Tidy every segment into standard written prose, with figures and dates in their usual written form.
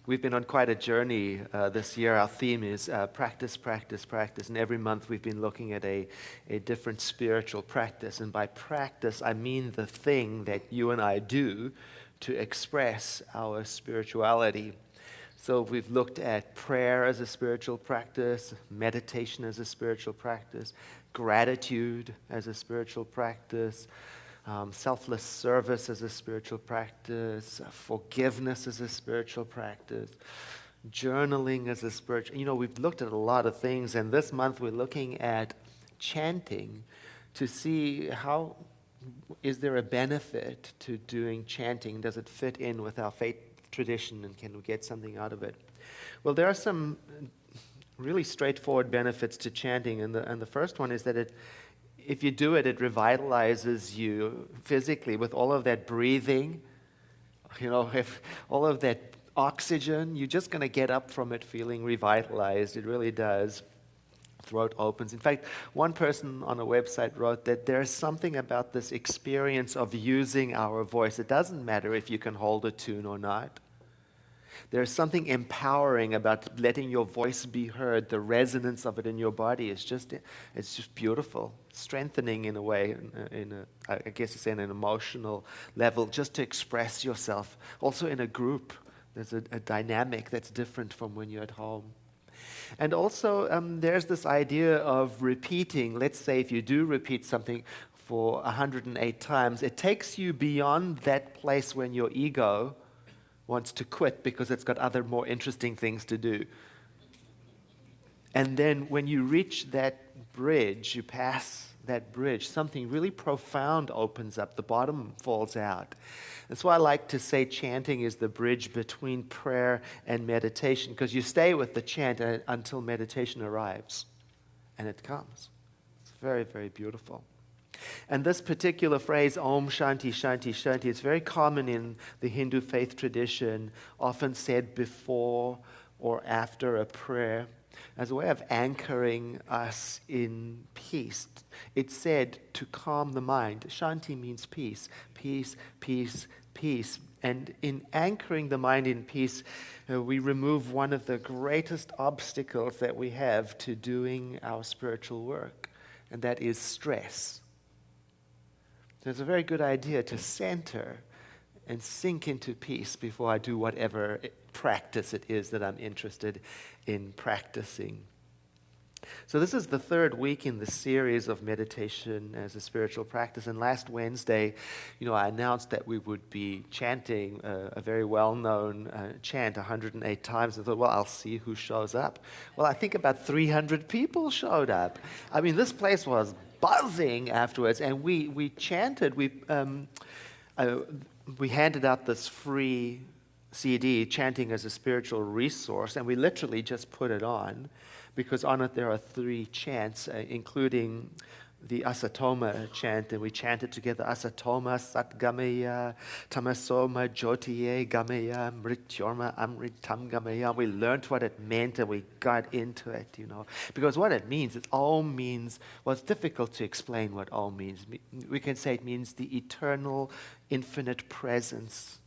We've been on quite a journey this year. Our theme is practice, practice, practice. And every month we've been looking at a different spiritual practice. And by practice, I mean the thing that you and I do to express our spirituality. So we've looked at prayer as a spiritual practice, meditation as a spiritual practice, gratitude as a spiritual practice, selfless service as a spiritual practice, forgiveness as a spiritual practice, journaling as a spiritual. We've looked at a lot of things, and this month we're looking at chanting to see how is there a benefit to doing chanting? Does it fit in with our faith tradition, and can we get something out of it? Well, there are some really straightforward benefits to chanting, and the first one is that if you do it, it revitalizes you physically with all of that breathing, if all of that oxygen, you're just going to get up from it feeling revitalized. It really does. Throat opens. In fact, one person on a website wrote that there's something about this experience of using our voice. It doesn't matter if you can hold a tune or not. There's something empowering about letting your voice be heard. The resonance of it in your body is just beautiful, strengthening in a way, I guess you say, in an emotional level, just to express yourself. Also in a group, there's a dynamic that's different from when you're at home. And also, there's this idea of repeating. Let's say if you do repeat something for 108 times, it takes you beyond that place when your ego wants to quit because it's got other more interesting things to do. And then when you reach that bridge, you pass that bridge, something really profound opens up. The bottom falls out. That's why I like to say chanting is the bridge between prayer and meditation, because you stay with the chant until meditation arrives, and it comes. It's very, very beautiful. And this particular phrase, Om Shanti, Shanti, Shanti, it's very common in the Hindu faith tradition, often said before or after a prayer, as a way of anchoring us in peace. It's said to calm the mind. Shanti means peace, peace, peace, peace. And in anchoring the mind in peace, we remove one of the greatest obstacles that we have to doing our spiritual work, and that is stress. So it's a very good idea to center and sink into peace before I do whatever practice it is that I'm interested in practicing. So this is the third week in the series of meditation as a spiritual practice. And last Wednesday, I announced that we would be chanting a very well-known chant 108 times. I thought, well, I'll see who shows up. Well, I think about 300 people showed up. I mean, this place was buzzing afterwards, and we chanted. We handed out this free CD, Chanting as a Spiritual Resource, and we literally just put it on, because on it there are 3 chants, including the Asatoma chant, and we chanted together, Asatoma Satgamaya, Tamasoma Jyotiye Gamaya, Mrityorma Amritam Gamaya. We learned what it meant and we got into it, Because what it means, Om means, well, it's difficult to explain what Om means. We can say it means the eternal, infinite presence,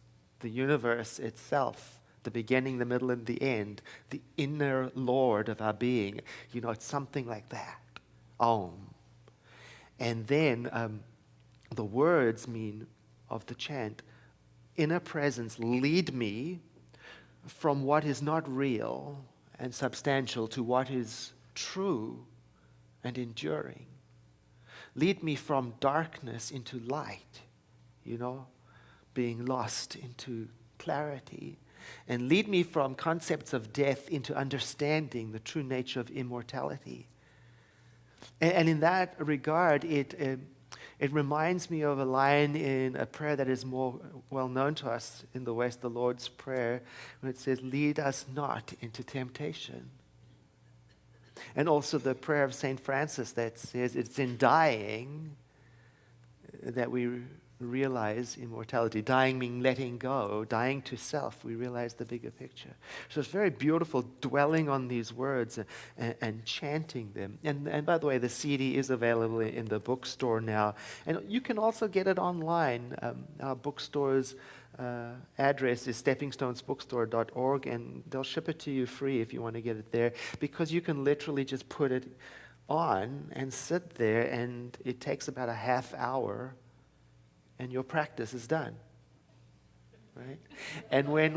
the universe itself, the beginning, the middle, and the end, the inner Lord of our being. It's something like that, Om. And then the words mean of the chant, inner presence, lead me from what is not real and substantial to what is true and enduring. Lead me from darkness into light, being lost into clarity. And lead me from concepts of death into understanding the true nature of immortality. And in that regard, it reminds me of a line in a prayer that is more well known to us in the West, the Lord's Prayer, when it says, lead us not into temptation. And also the prayer of St. Francis that says, it's in dying that we realize immortality. Dying meaning letting go, dying to self. We realize the bigger picture. So it's very beautiful dwelling on these words and chanting them. And by the way, the CD is available in the bookstore now. And you can also get it online. Our bookstores address is steppingstonesbookstore.org, and they'll ship it to you free if you want to get it there, because you can literally just put it on and sit there, and it takes about a half hour, and your practice is done. Right? And when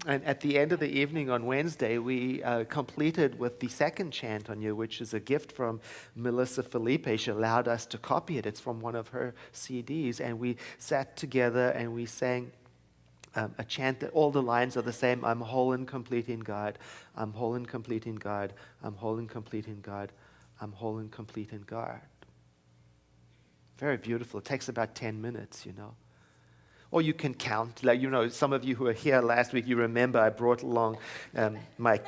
and at the end of the evening on Wednesday, we completed with the second chant on you, which is a gift from Melissa Felipe. She allowed us to copy it. It's from one of her CDs. And we sat together and we sang a chant that all the lines are the same. I'm whole and complete in God. I'm whole and complete in God. I'm whole and complete in God. I'm whole and complete in God. Very beautiful. It takes about 10 minutes, Or you can count. Like, some of you who were here last week, you remember I brought along my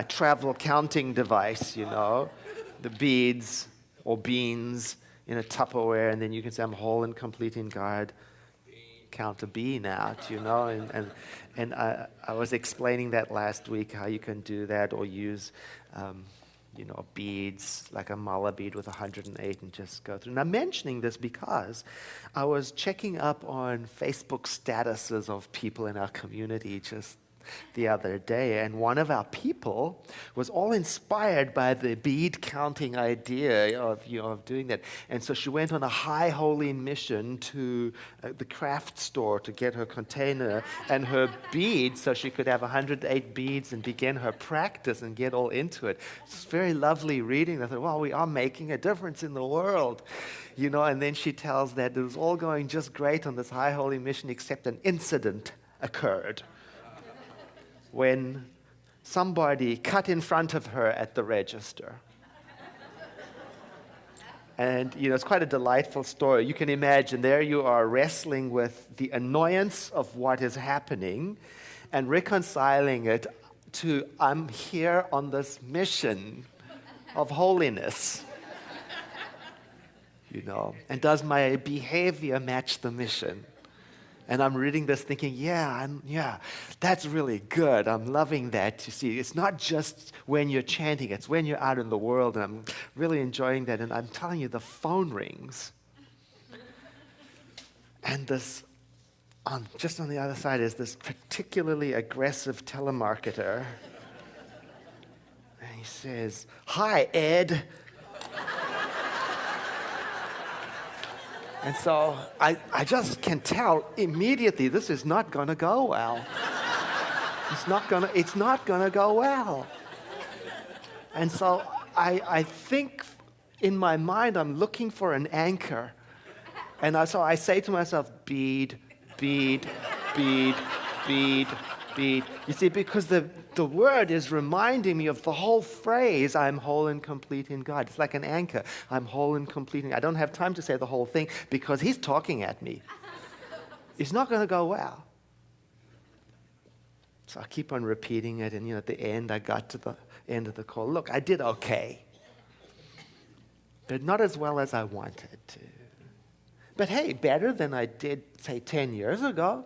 travel counting device, the beads or beans in a Tupperware, and then you can say, I'm whole and complete in God. Count a bean out, and I was explaining that last week, how you can do that, or use beads, like a mala bead with 108, and just go through. And I'm mentioning this because I was checking up on Facebook statuses of people in our community just the other day, and one of our people was all inspired by the bead counting idea of doing that. And so she went on a high holy mission to the craft store to get her container and her beads so she could have 108 beads and begin her practice and get all into it. It's very lovely reading. I thought, wow, we are making a difference in the world. And then she tells that it was all going just great on this high holy mission, except an incident occurred when somebody cut in front of her at the register. And, it's quite a delightful story. You can imagine there you are wrestling with the annoyance of what is happening and reconciling it to, I'm here on this mission of holiness. And does my behavior match the mission? And I'm reading this thinking, yeah, that's really good. I'm loving that. You see, it's not just when you're chanting, it's when you're out in the world, and I'm really enjoying that. And I'm telling you, the phone rings. And this, just on the other side, is this particularly aggressive telemarketer. And he says, "Hi, Ed." And so I just can tell immediately this is not going to go well. It's not going to go well. And so I think in my mind I'm looking for an anchor. And so I say to myself, bead, bead, bead, bead, bead. You see, because the word is reminding me of the whole phrase, I'm whole and complete in God. It's like an anchor. I'm whole and complete in. I don't have time to say the whole thing because he's talking at me. It's not going to go well. So I keep on repeating it, and at the end, I got to the end of the call. Look, I did okay, but not as well as I wanted to. But hey, better than I did, say, 10 years ago.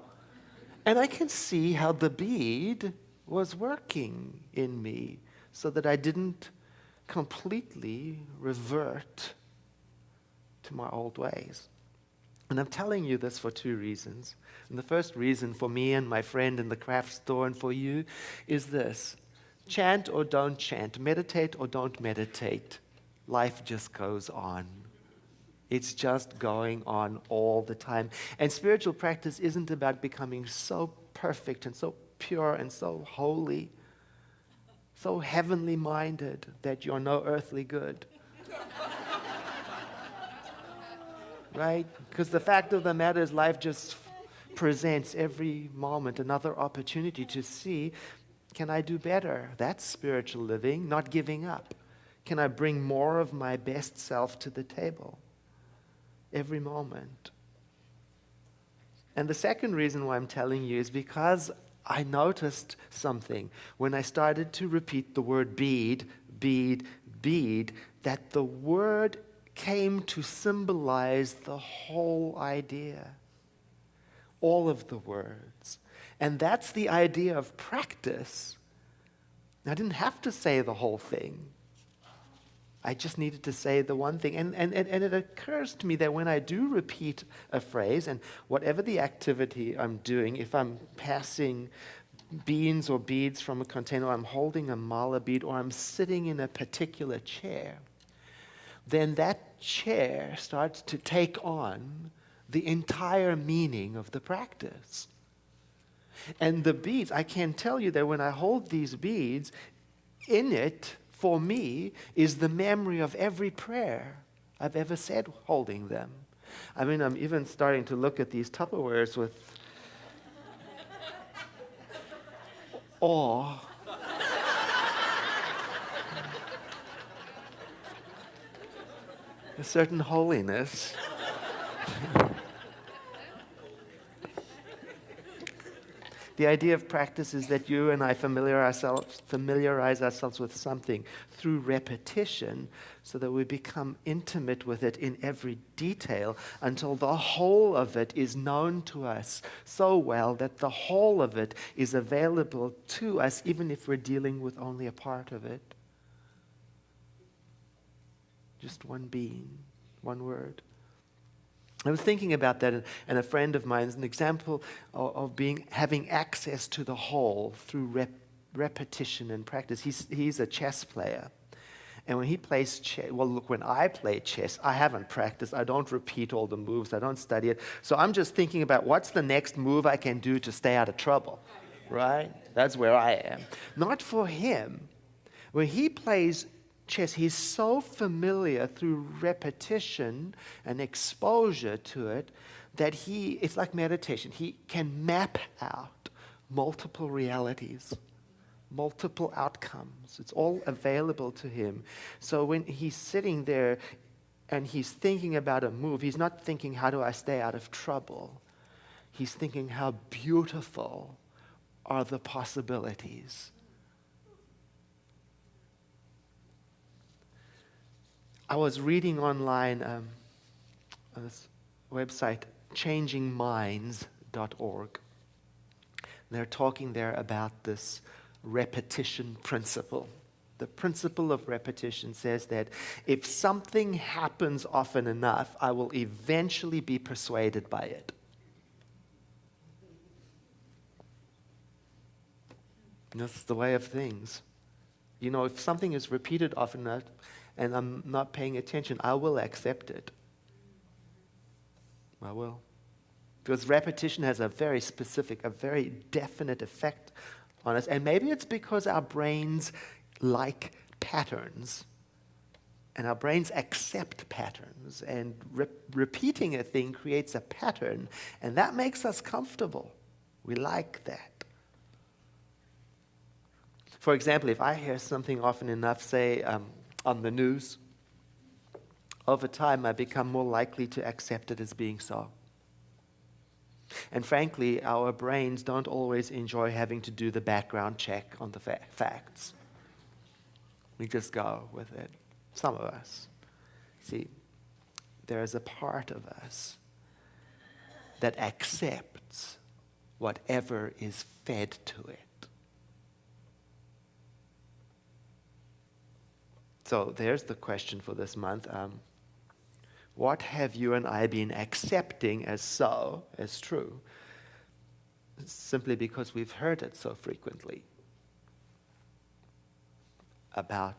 And I can see how the bead was working in me so that I didn't completely revert to my old ways. And I'm telling you this for two reasons. And the first reason for me and my friend in the craft store and for you is this: chant or don't chant, meditate or don't meditate, life just goes on. It's just going on all the time. And spiritual practice isn't about becoming so perfect and so pure and so holy, so heavenly minded that you're no earthly good. Right? Because the fact of the matter is life just presents every moment another opportunity to see, can I do better? That's spiritual living, not giving up. Can I bring more of my best self to the table? Every moment. And the second reason why I'm telling you is because I noticed something when I started to repeat the word bead, bead, bead, that the word came to symbolize the whole idea. All of the words. And that's the idea of practice. I didn't have to say the whole thing. I just needed to say the one thing. And it occurs to me that when I do repeat a phrase, and whatever the activity I'm doing, if I'm passing beans or beads from a container, or I'm holding a mala bead, or I'm sitting in a particular chair, then that chair starts to take on the entire meaning of the practice. And the beads, I can tell you that when I hold these beads, in it, for me, is the memory of every prayer I've ever said holding them. I mean, I'm even starting to look at these Tupperwares with awe. A certain holiness. The idea of practice is that you and I familiarize ourselves with something through repetition so that we become intimate with it in every detail until the whole of it is known to us so well that the whole of it is available to us even if we're dealing with only a part of it. Just one being, one word. I was thinking about that, and a friend of mine is an example of having access to the whole through repetition and practice. He's a chess player. And when he plays chess, well, look, when I play chess, I haven't practiced. I don't repeat all the moves. I don't study it. So I'm just thinking about what's the next move I can do to stay out of trouble, right? That's where I am. Not for him. When he plays chess, he's so familiar through repetition and exposure to it that it's like meditation. He can map out multiple realities, multiple outcomes. It's all available to him. So when he's sitting there and he's thinking about a move, he's not thinking, how do I stay out of trouble? He's thinking, how beautiful are the possibilities? I was reading online on this website, changingminds.org. They're talking there about this repetition principle. The principle of repetition says that if something happens often enough, I will eventually be persuaded by it. And that's the way of things. You know, if something is repeated often enough, and I'm not paying attention, I will accept it. I will. Because repetition has a very specific, a very definite effect on us. And maybe it's because our brains like patterns. And our brains accept patterns. And repeating a thing creates a pattern. And that makes us comfortable. We like that. For example, if I hear something often enough, say, on the news, over time I become more likely to accept it as being so. And frankly, our brains don't always enjoy having to do the background check on the facts. We just go with it. Some of us. See, there is a part of us that accepts whatever is fed to it. So there's the question for this month. What have you and I been accepting as so, as true, simply because we've heard it so frequently? About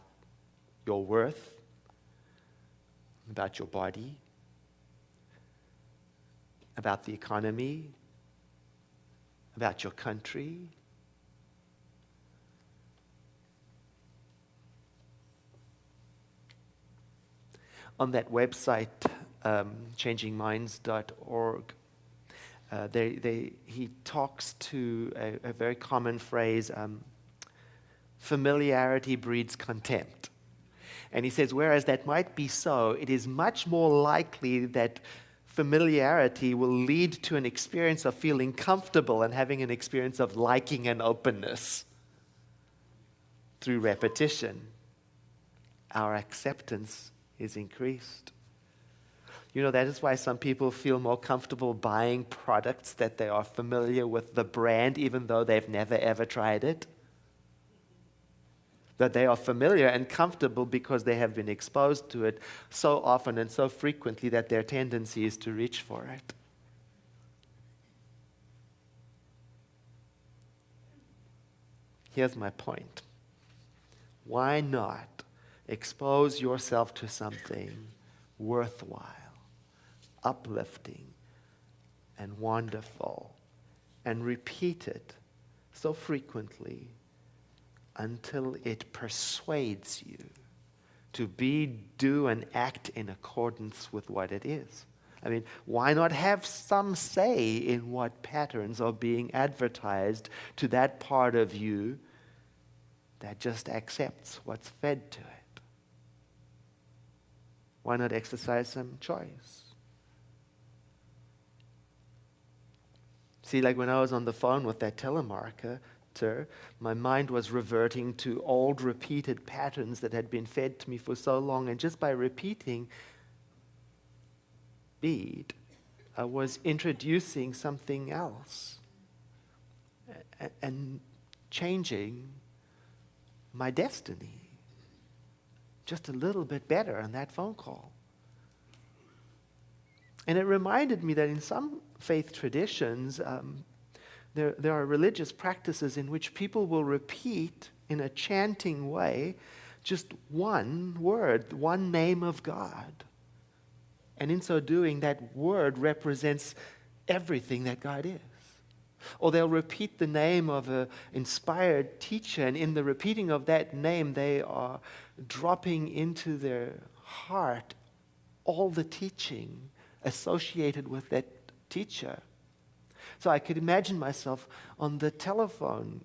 your worth, about your body, about the economy, about your country. On that website, changingminds.org, he talks to a very common phrase, familiarity breeds contempt. And he says, whereas that might be so, it is much more likely that familiarity will lead to an experience of feeling comfortable and having an experience of liking and openness through repetition. Our acceptance is increased. You know, that is why some people feel more comfortable buying products that they are familiar with the brand, even though they've never ever tried it. that they are familiar and comfortable because they have been exposed to it so often and so frequently that their tendency is to reach for it. Here's my point. Why not expose yourself to something worthwhile, uplifting, and wonderful, and repeat it so frequently until it persuades you to be, do, and act in accordance with what it is? I mean, why not have some say in what patterns are being advertised to that part of you that just accepts what's fed to it? Why not exercise some choice? See, like when I was on the phone with that telemarketer, my mind was reverting to old repeated patterns that had been fed to me for so long, and just by repeating bead, I was introducing something else and changing my destiny just a little bit better on that phone call. And it reminded me that in some faith traditions, there are religious practices in which people will repeat in a chanting way just one word, one name of God. And in so doing, that word represents everything that God is. Or they'll repeat the name of an inspired teacher, and in the repeating of that name, they are dropping into their heart all the teaching associated with that teacher. So I could imagine myself on the telephone.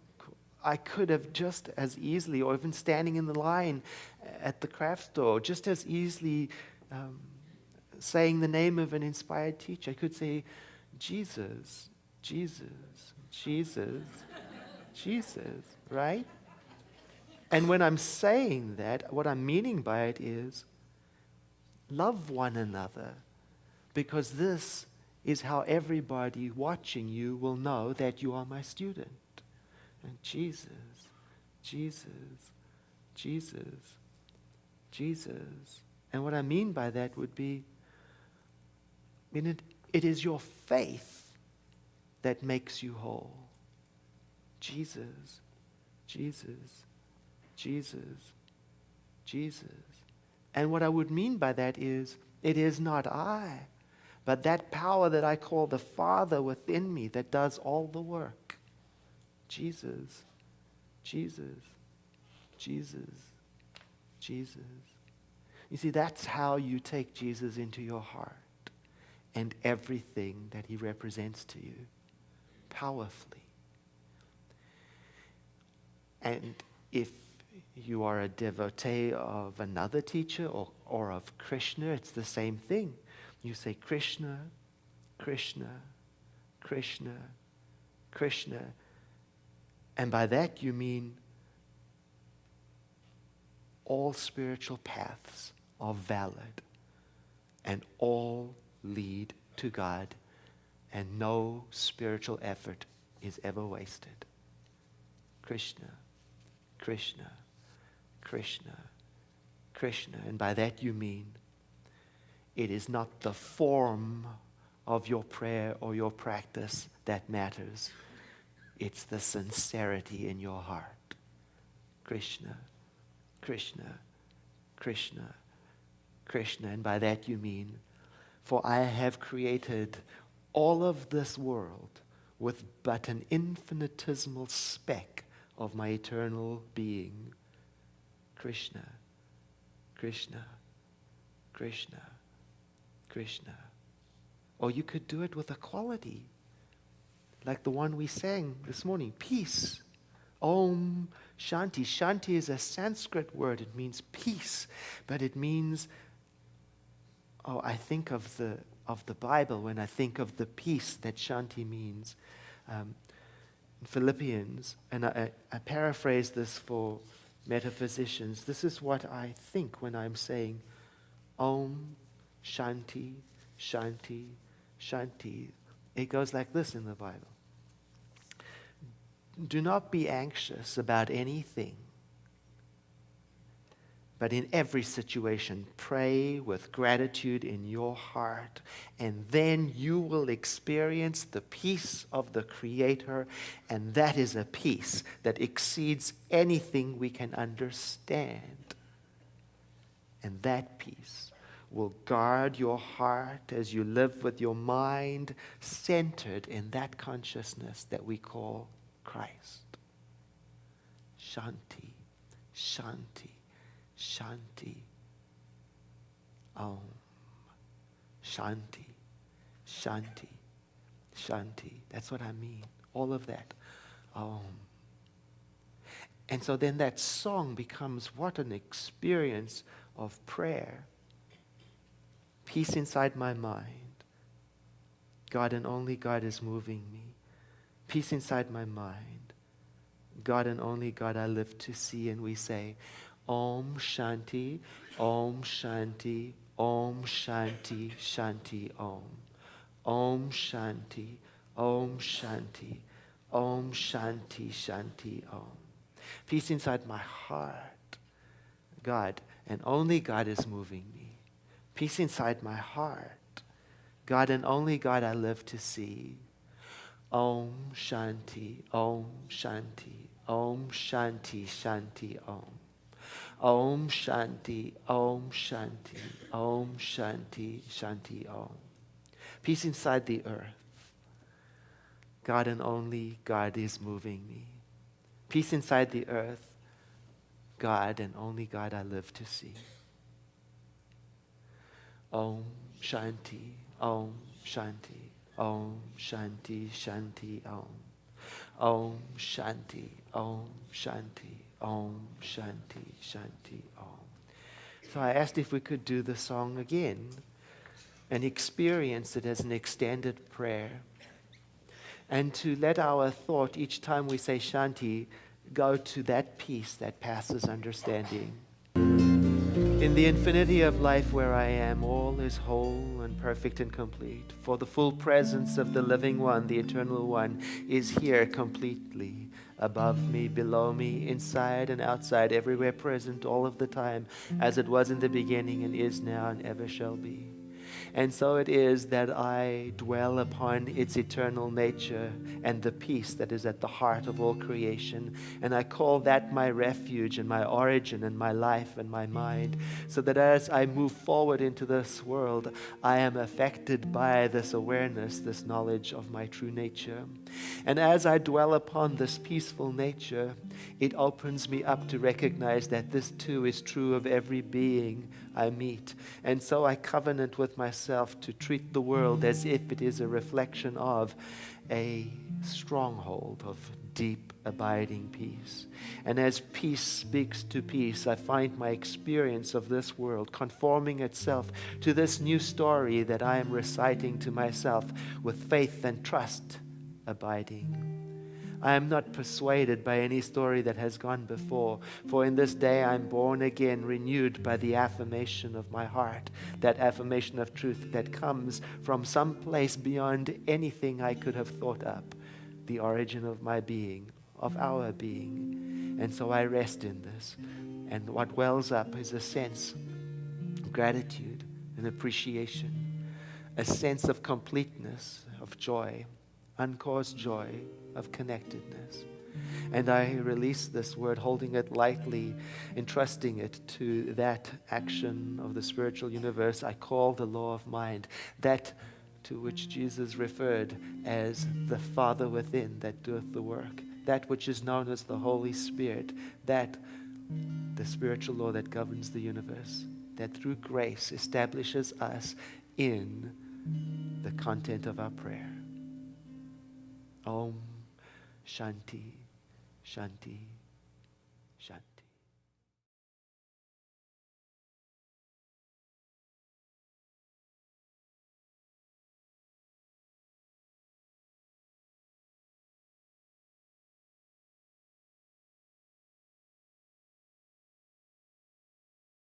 I could have just as easily, or even standing in the line at the craft store, just as easily saying the name of an inspired teacher. I could say, Jesus, Jesus, Jesus, Jesus, right? And when I'm saying that, what I'm meaning by it is love one another, because this is how everybody watching you will know that you are my student. And Jesus, Jesus, Jesus, Jesus. And what I mean by that would be, it is your faith that makes you whole. Jesus, Jesus, Jesus, Jesus. And what I would mean by that is, it is not I, but that power that I call the Father within me that does all the work. Jesus, Jesus, Jesus, Jesus. You see, that's how you take Jesus into your heart and everything that he represents to you, powerfully. And if you are a devotee of another teacher or of Krishna, it's the same thing. You say Krishna, Krishna, Krishna, Krishna. And by that you mean all spiritual paths are valid and all lead to God, and no spiritual effort is ever wasted. Krishna, Krishna, Krishna, Krishna. And by that you mean it is not the form of your prayer or your practice that matters. It's the sincerity in your heart. Krishna, Krishna, Krishna, Krishna. And by that you mean, for I have created all of this world with but an infinitesimal speck of my eternal being. Krishna, Krishna, Krishna, Krishna. Or you could do it with a quality, like the one we sang this morning, peace. Om Shanti. Shanti is a Sanskrit word. It means peace, but it means, I think of the Bible when I think of the peace that Shanti means. In Philippians, and I paraphrase this for metaphysicians, this is what I think when I'm saying Om Shanti, Shanti, Shanti. It goes like this in the Bible. Do not be anxious about anything, But in every situation, pray with gratitude in your heart, and then you will experience the peace of the Creator, and that is a peace that exceeds anything we can understand. And that peace will guard your heart as you live with your mind centered in that consciousness that we call Christ. Shanti, Shanti, Shanti. Om. Shanti, Shanti, Shanti. That's what I mean. All of that. Om. And so then that song becomes what an experience of prayer. Peace inside my mind. God and only God is moving me. Peace inside my mind. God and only God I live to see. And we say, Om Shanti, Om Shanti, Om Shanti, Shanti Om. Om Shanti, Om Shanti, Om Shanti, Shanti Om. Peace inside my heart. God and only God is moving me. Peace inside my heart. God and only God I live to see. Om Shanti, Om Shanti, Om Shanti, Shanti Om. Om Shanti, Om Shanti, Om Shanti, Shanti Om. Peace inside the earth. God and only God is moving me. Peace inside the earth. God and only God I live to see. Om Shanti, Om Shanti, Om Shanti, Shanti Om. Om Shanti, Om Shanti, Om Shanti, Shanti Om. So I asked if we could do the song again and experience it as an extended prayer. And to let our thought each time we say Shanti go to that peace that passes understanding. In the infinity of life where I am, all is whole and perfect and complete. For the full presence of the living one, the eternal one, is here completely, above me, below me, inside and outside, everywhere present all of the time, as it was in the beginning and is now and ever shall be. And so it is that I dwell upon its eternal nature and the peace that is at the heart of all creation. And I call that my refuge and my origin and my life and my mind, so that as I move forward into this world, I am affected by this awareness, this knowledge of my true nature. And as I dwell upon this peaceful nature, it opens me up to recognize that this too is true of every being I meet. And so I covenant with myself to treat the world as if it is a reflection of a stronghold of deep, abiding peace. And as peace speaks to peace, I find my experience of this world conforming itself to this new story that I am reciting to myself with faith and trust abiding. I am not persuaded by any story that has gone before, for in this day I am born again, renewed by the affirmation of my heart, that affirmation of truth that comes from some place beyond anything I could have thought up, the origin of my being, of our being. And so I rest in this. And what wells up is a sense of gratitude and appreciation, a sense of completeness, of joy, uncaused joy, of connectedness. And I release this word, holding it lightly, entrusting it to that action of the spiritual universe I call the law of mind, that to which Jesus referred as the Father within that doeth the work, that which is known as the Holy Spirit, that the spiritual law that governs the universe, that through grace establishes us in the content of our prayer. Om Shanti, Shanti, Shanti.